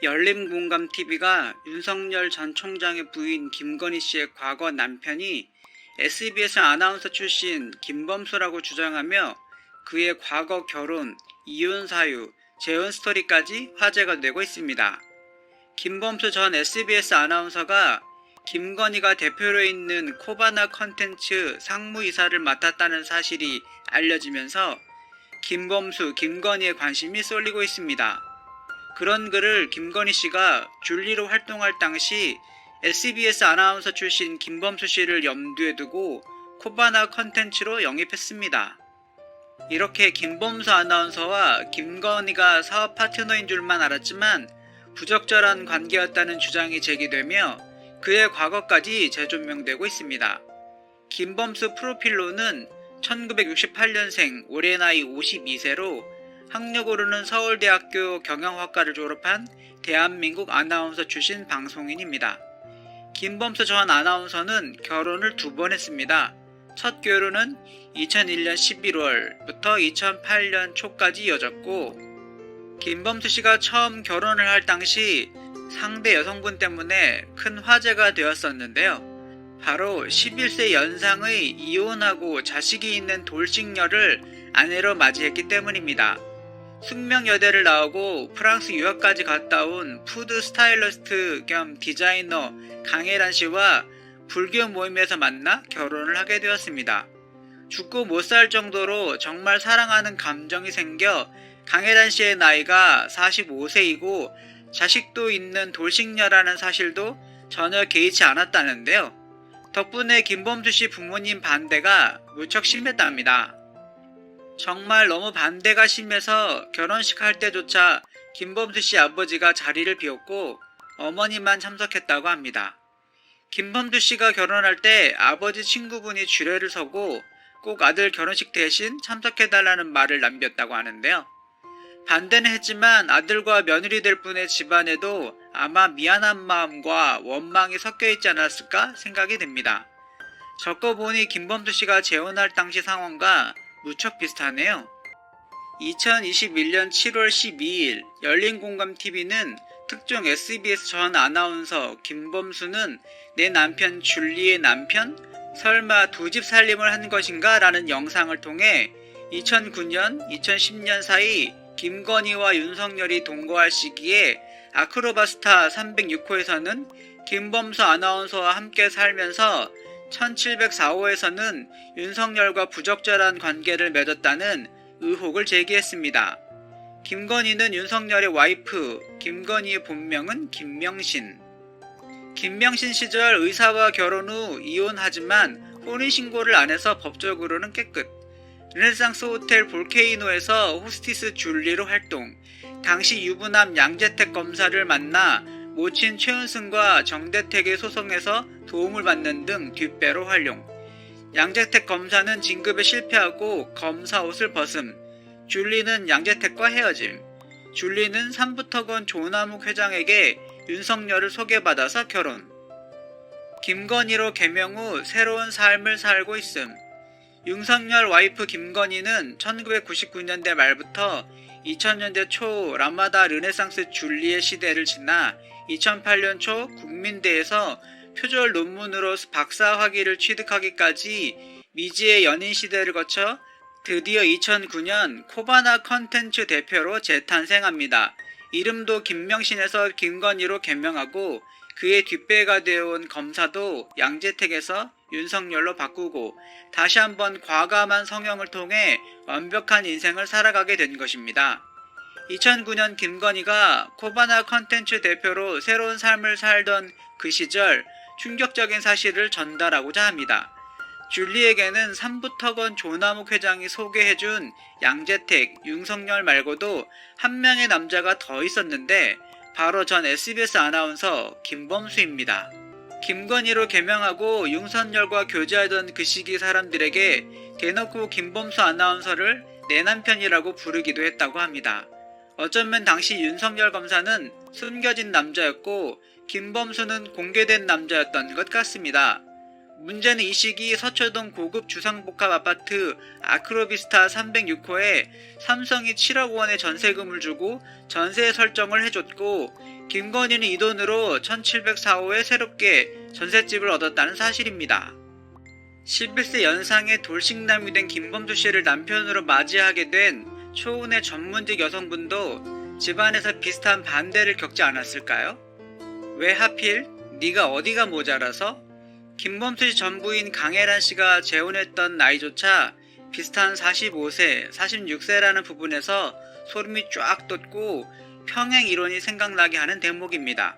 열린공감TV가 윤석열 전 총장의 부인 김건희 씨의 과거 남편이 SBS 아나운서 출신 김범수라고 주장하며 그의 과거 결혼, 이혼 사유, 재혼 스토리까지 화제가 되고 있습니다. 김범수 전 SBS 아나운서가 김건희가 대표로 있는 코바나 컨텐츠 상무이사를 맡았다는 사실이 알려지면서 김범수, 김건희의 관심이 쏠리고 있습니다. 그런 글을 김건희 씨가 줄리로 활동할 당시 SBS 아나운서 출신 김범수 씨를 염두에 두고 코바나 컨텐츠로 영입했습니다. 이렇게 김범수 아나운서와 김건희가 사업 파트너인 줄만 알았지만 부적절한 관계였다는 주장이 제기되며 그의 과거까지 재조명되고 있습니다. 김범수 프로필로는 1968년생, 올해 나이 52세로 학력으로는 서울대학교 경영학과를 졸업한 대한민국 아나운서 출신 방송인입니다. 김범수 전 아나운서는 결혼을 2번 했습니다. 첫 결혼은 2001년 11월부터 2008년 초까지 이어졌고, 김범수 씨가 처음 결혼을 할 당시 상대 여성분 때문에 큰 화제가 되었었는데요. 바로 11세 연상의 이혼하고 자식이 있는 돌싱녀를 아내로 맞이했기 때문입니다. 숙명여대를 나오고 프랑스 유학까지 갔다 온 푸드 스타일리스트 겸 디자이너 강혜란 씨와 불교 모임에서 만나 결혼을 하게 되었습니다. 죽고 못 살 정도로 정말 사랑하는 감정이 생겨 강혜란 씨의 나이가 45세이고 자식도 있는 돌싱녀라는 사실도 전혀 개의치 않았다는데요. 덕분에 김범수 씨 부모님 반대가 무척 심했답니다. 정말 너무 반대가 심해서 결혼식 할 때조차 김범수 씨 아버지가 자리를 비웠고 어머니만 참석했다고 합니다. 김범수 씨가 결혼할 때 아버지 친구분이 주례를 서고 꼭 아들 결혼식 대신 참석해달라는 말을 남겼다고 하는데요. 반대는 했지만 아들과 며느리 될 분의 집안에도 아마 미안한 마음과 원망이 섞여 있지 않았을까 생각이 듭니다. 적어보니 김범수 씨가 재혼할 당시 상황과 무척 비슷하네요. 2021년 7월 12일 열린공감TV는 특종 SBS 전 아나운서 김범수는 내 남편 줄리의 남편? 설마 2집 살림을 한 것인가? 라는 영상을 통해 2009년, 2010년 사이 김건희와 윤석열이 동거할 시기에 아크로바스타 306호에서는 김범수 아나운서와 함께 살면서 1704호에서는 윤석열과 부적절한 관계를 맺었다는 의혹을 제기했습니다. 김건희는 윤석열의 와이프, 김건희의 본명은 김명신. 김명신 시절 의사와 결혼 후 이혼하지만 혼인신고를 안 해서 법적으로는 깨끗. 르네상스 호텔 볼케이노에서 호스티스 줄리로 활동. 당시 유부남 양재택 검사를 만나 모친 최은승과 정대택의 소송에서 도움을 받는 등 뒷배로 활용. 양재택 검사는 진급에 실패하고 검사 옷을 벗음. 줄리는 양재택과 헤어짐. 줄리는 삼부터건 조남욱 회장에게 윤석열을 소개받아서 결혼. 김건희로 개명 후 새로운 삶을 살고 있음. 윤석열 와이프 김건희는 1999년대 말부터 2000년대 초 라마다 르네상스 줄리의 시대를 지나 2008년 초 국민대에서 표절 논문으로 박사 학위를 취득하기까지 미지의 연인 시대를 거쳐 드디어 2009년 코바나 컨텐츠 대표로 재탄생합니다. 이름도 김명신에서 김건희로 개명하고 그의 뒷배가 되어온 검사도 양재택에서 윤석열로 바꾸고 다시 한번 과감한 성형을 통해 완벽한 인생을 살아가게 된 것입니다. 2009년 김건희가 코바나 컨텐츠 대표로 새로운 삶을 살던 그 시절 충격적인 사실을 전달하고자 합니다. 줄리에게는 삼부터건 조남욱 회장이 소개해준 양재택, 윤석열 말고도 한 명의 남자가 더 있었는데 바로 전 SBS 아나운서 김범수입니다. 김건희로 개명하고 윤석열과 교제하던 그 시기 사람들에게 대놓고 김범수 아나운서를 내 남편이라고 부르기도 했다고 합니다. 어쩌면 당시 윤석열 검사는 숨겨진 남자였고 김범수는 공개된 남자였던 것 같습니다. 문제는 이 시기 서초동 고급 주상복합 아파트 아크로비스타 306호에 삼성이 7억 원의 전세금을 주고 전세 설정을 해줬고, 김건희는 이 돈으로 1704호에 새롭게 전셋집을 얻었다는 사실입니다. 11세 연상의 돌싱남이 된 김범수 씨를 남편으로 맞이하게 된 초혼의 전문직 여성분도 집안에서 비슷한 반대를 겪지 않았을까요? 왜 하필? 네가 어디가 모자라서? 김범수 씨 전 부인 강혜란 씨가 재혼했던 나이조차 비슷한 45세, 46세라는 부분에서 소름이 쫙 돋고 평행 이론이 생각나게 하는 대목입니다.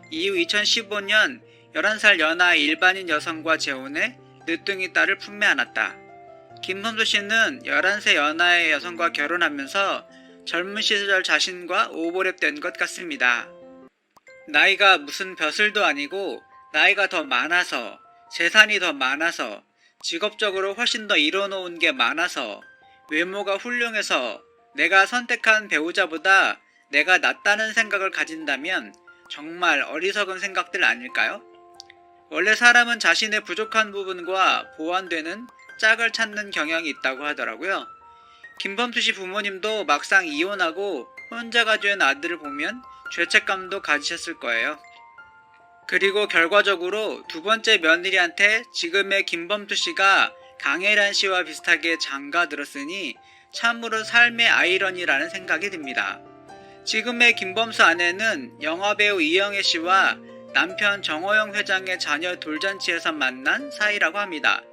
이후 2015년 11살 연하의 일반인 여성과 재혼해 늦둥이 딸을 품에 안았다. 김범수 씨는 11세 연하의 여성과 결혼하면서 젊은 시절 자신과 오버랩된 것 같습니다. 나이가 무슨 벼슬도 아니고 나이가 더 많아서, 재산이 더 많아서, 직업적으로 훨씬 더 이뤄놓은 게 많아서, 외모가 훌륭해서 내가 선택한 배우자보다 내가 낫다는 생각을 가진다면 정말 어리석은 생각들 아닐까요? 원래 사람은 자신의 부족한 부분과 보완되는 짝을 찾는 경향이 있다고 하더라고요. 김범수 씨 부모님도 막상 이혼하고 혼자가 된 아들을 보면 죄책감도 가지셨을 거예요. 그리고 결과적으로 두 번째 며느리한테 지금의 김범수 씨가 강혜란 씨와 비슷하게 장가들었으니 참으로 삶의 아이러니라는 생각이 듭니다. 지금의 김범수 아내는 영화배우 이영애 씨와 남편 정호영 회장의 자녀 돌잔치에서 만난 사이라고 합니다.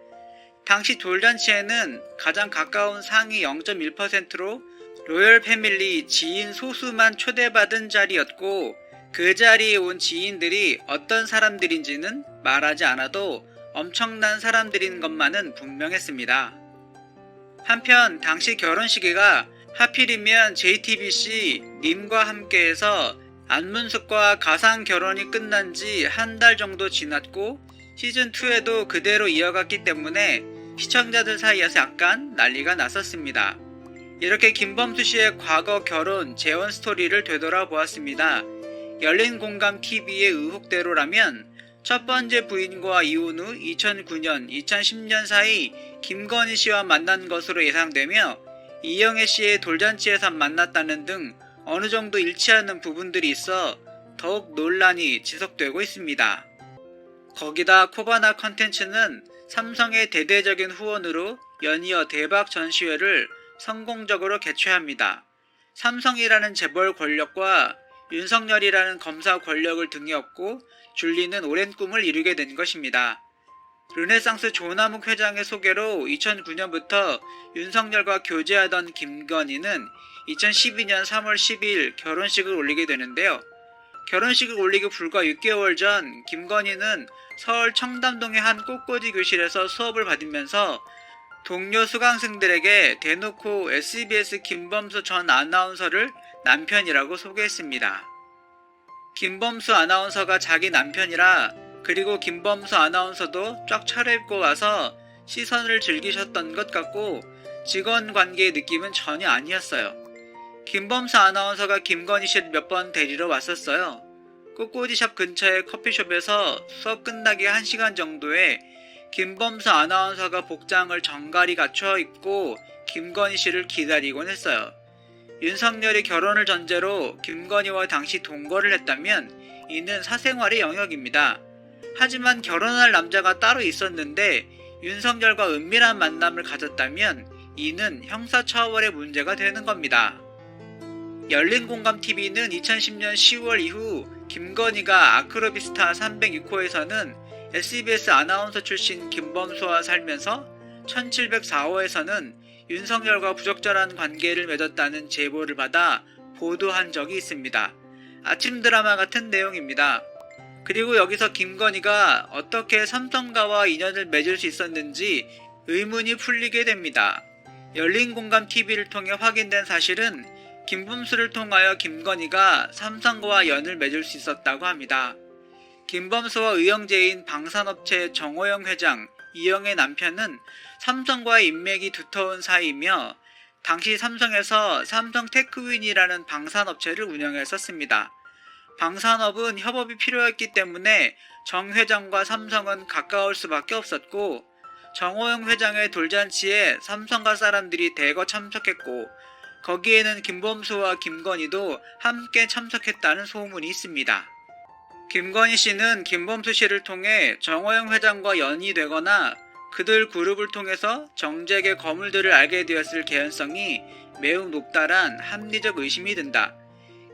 당시 돌잔치에는 가장 가까운 상위 0.1%로 로열 패밀리 지인 소수만 초대받은 자리였고, 그 자리에 온 지인들이 어떤 사람들인지는 말하지 않아도 엄청난 사람들인 것만은 분명했습니다. 한편 당시 결혼식이가 하필이면 JTBC 님과 함께해서 안문숙과 가상 결혼이 끝난 지 한 달 정도 지났고 시즌2에도 그대로 이어갔기 때문에 시청자들 사이에서 약간 난리가 났었습니다. 이렇게 김범수 씨의 과거 결혼, 재혼 스토리를 되돌아보았습니다. 열린공감TV의 의혹대로라면 첫 번째 부인과 이혼 후 2009년, 2010년 사이 김건희 씨와 만난 것으로 예상되며 이영애 씨의 돌잔치에서 만났다는 등 어느 정도 일치하는 부분들이 있어 더욱 논란이 지속되고 있습니다. 거기다 코바나 컨텐츠는 삼성의 대대적인 후원으로 연이어 대박 전시회를 성공적으로 개최합니다. 삼성이라는 재벌 권력과 윤석열이라는 검사 권력을 등에 업고 줄리는 오랜 꿈을 이루게 된 것입니다. 르네상스 조남욱 회장의 소개로 2009년부터 윤석열과 교제하던 김건희는 2012년 3월 10일 결혼식을 올리게 되는데요. 결혼식을 올리기 불과 6개월 전 김건희는 서울 청담동의 한 꽃꽂이 교실에서 수업을 받으면서 동료 수강생들에게 대놓고 SBS 김범수 전 아나운서를 남편이라고 소개했습니다. 김범수 아나운서가 자기 남편이라, 그리고 김범수 아나운서도 쫙 차려입고 와서 시선을 즐기셨던 것 같고 직원 관계의 느낌은 전혀 아니었어요. 김범수 아나운서가 김건희 씨를 몇 번 데리러 왔었어요. 꽃꽂이샵 근처의 커피숍에서 수업 끝나기 1시간 정도에 김범수 아나운서가 복장을 정갈히 갖춰 입고 김건희 씨를 기다리곤 했어요. 윤석열이 결혼을 전제로 김건희와 당시 동거를 했다면 이는 사생활의 영역입니다. 하지만 결혼할 남자가 따로 있었는데 윤석열과 은밀한 만남을 가졌다면 이는 형사처벌의 문제가 되는 겁니다. 열린공감TV는 2010년 10월 이후 김건희가 아크로비스타 306호에서는 SBS 아나운서 출신 김범수와 살면서 1704호에서는 윤석열과 부적절한 관계를 맺었다는 제보를 받아 보도한 적이 있습니다. 아침 드라마 같은 내용입니다. 그리고 여기서 김건희가 어떻게 삼성가와 인연을 맺을 수 있었는지 의문이 풀리게 됩니다. 열린공감TV를 통해 확인된 사실은 김범수를 통하여 김건희가 삼성과와 연을 맺을 수 있었다고 합니다. 김범수와 의형제인 방산업체 정호영 회장, 이영의 남편은 삼성과의 인맥이 두터운 사이이며 당시 삼성에서 삼성테크윈이라는 방산업체를 운영했었습니다. 방산업은 협업이 필요했기 때문에 정 회장과 삼성은 가까울 수밖에 없었고, 정호영 회장의 돌잔치에 삼성가 사람들이 대거 참석했고, 거기에는 김범수와 김건희도 함께 참석했다는 소문이 있습니다. 김건희 씨는 김범수 씨를 통해 정호영 회장과 연이 되거나 그들 그룹을 통해서 정재계 거물들을 알게 되었을 개연성이 매우 높다란 합리적 의심이 든다.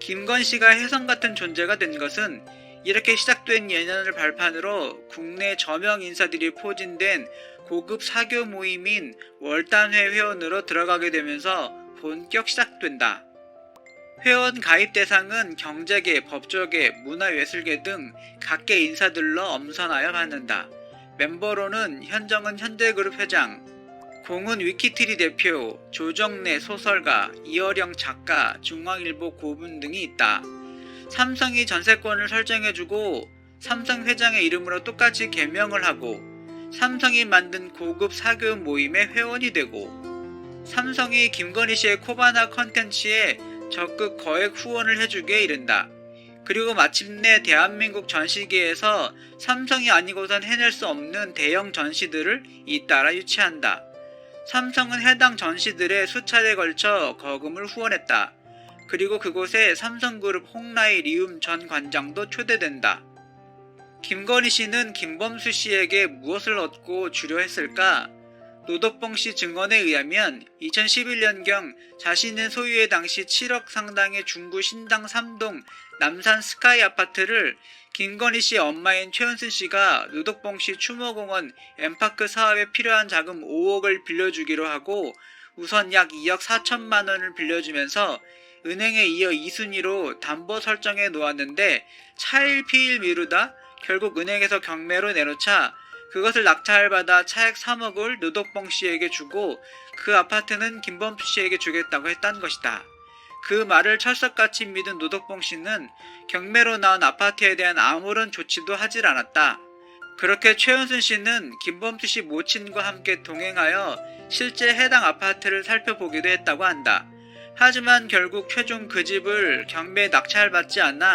김건희 씨가 혜성 같은 존재가 된 것은 이렇게 시작된 예년을 발판으로 국내 저명 인사들이 포진된 고급 사교 모임인 월단회 회원으로 들어가게 되면서 본격 시작된다. 회원 가입 대상은 경제계, 법조계, 문화예술계 등 각계 인사들로 엄선하여 받는다. 멤버로는 현정은 현대그룹 회장, 공은 위키트리 대표, 조정래 소설가, 이어령 작가, 중앙일보 고문 등이 있다. 삼성이 전세권을 설정해주고 삼성 회장의 이름으로 똑같이 개명을 하고 삼성이 만든 고급 사교 모임의 회원이 되고 삼성이 김건희 씨의 코바나 컨텐츠에 적극 거액 후원을 해주게 이른다. 그리고 마침내 대한민국 전시계에서 삼성이 아니고선 해낼 수 없는 대형 전시들을 잇따라 유치한다. 삼성은 해당 전시들에 수차례에 걸쳐 거금을 후원했다. 그리고 그곳에 삼성그룹 홍라이 리움 전 관장도 초대된다. 김건희 씨는 김범수 씨에게 무엇을 얻고 주려 했을까? 노덕봉 씨 증언에 의하면 2011년경 자신은 소유의 당시 7억 상당의 중구 신당 3동 남산 스카이 아파트를 김건희 씨의 엄마인 최은순 씨가 노덕봉 씨 추모공원 엠파크 사업에 필요한 자금 5억을 빌려주기로 하고 우선 약 2억 4천만 원을 빌려주면서 은행에 이어 2순위로 담보 설정해 놓았는데 차일피일 미루다 결국 은행에서 경매로 내놓자 그것을 낙찰받아 차액 3억을 노덕봉 씨에게 주고 그 아파트는 김범수 씨에게 주겠다고 했다는 것이다. 그 말을 철석같이 믿은 노덕봉 씨는 경매로 나온 아파트에 대한 아무런 조치도 하질 않았다. 그렇게 최은순 씨는 김범수 씨 모친과 함께 동행하여 실제 해당 아파트를 살펴보기도 했다고 한다. 하지만 결국 최종 그 집을 경매에 낙찰받지 않아